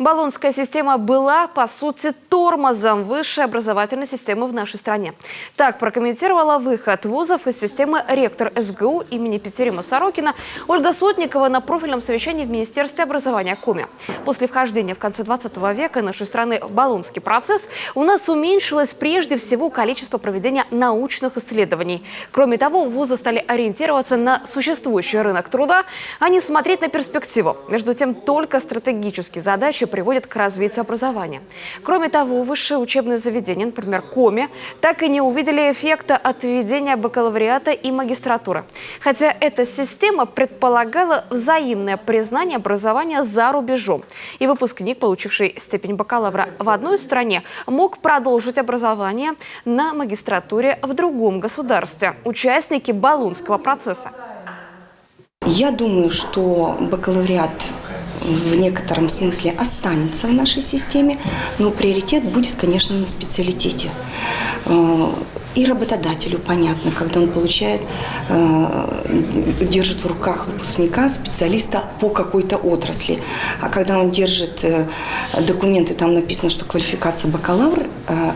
Болонская система была, по сути, тормозом высшей образовательной системы в нашей стране. Так прокомментировала выход вузов из системы ректор СГУ имени Петерима Сорокина Ольга Сотникова на профильном совещании в Министерстве образования Коми. После вхождения в конце 20 века нашей страны в болонский процесс у нас уменьшилось прежде всего количество проведения научных исследований. Кроме того, вузы стали ориентироваться на существующий рынок труда, а не смотреть на перспективу. Между тем, только стратегические задачи приводят к развитию образования. Кроме того, высшие учебные заведения, например, Коми, так и не увидели эффекта от введения бакалавриата и магистратуры. Хотя эта система предполагала взаимное признание образования за рубежом. И выпускник, получивший степень бакалавра в одной стране, мог продолжить образование на магистратуре в другом государстве. Участники болонского процесса. Я думаю, что бакалавриат в некотором смысле останется в нашей системе, но приоритет будет, конечно, на специалитете. И работодателю понятно, когда он получает, держит в руках выпускника, специалиста по какой-то отрасли. А когда он держит документы, там написано, что квалификация бакалавр,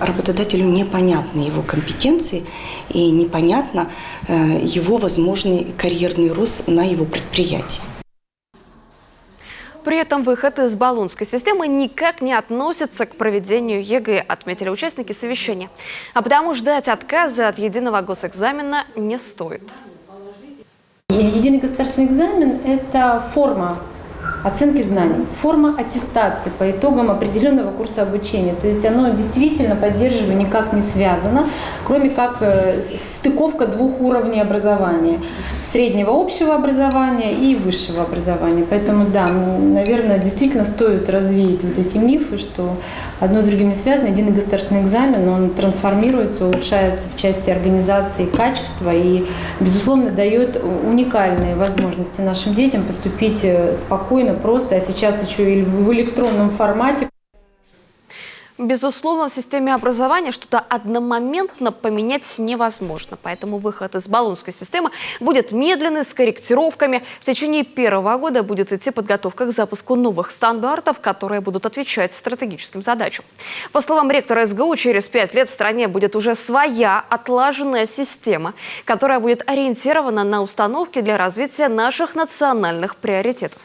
работодателю непонятны его компетенции и непонятно его возможный карьерный рост на его предприятии. При этом выход из болонской системы никак не относится к проведению ЕГЭ, отметили участники совещания. А потому ждать отказа от единого госэкзамена не стоит. Единый государственный экзамен – это форма оценки знаний, форма аттестации по итогам определенного курса обучения. То есть оно действительно поддерживание никак не связано, кроме как стыковка двух уровней образования. Среднего общего образования и высшего образования. Поэтому, да, наверное, действительно стоит развеять вот эти мифы, что одно с другим не связано. Единый государственный экзамен, он трансформируется, улучшается в части организации качества и, безусловно, дает уникальные возможности нашим детям поступить спокойно, просто, а сейчас еще и в электронном формате. Безусловно, в системе образования что-то одномоментно поменять невозможно. Поэтому выход из болонской системы будет медленный, с корректировками. В течение первого года будет идти подготовка к запуску новых стандартов, которые будут отвечать стратегическим задачам. По словам ректора СГУ, через 5 лет в стране будет уже своя отлаженная система, которая будет ориентирована на установки для развития наших национальных приоритетов.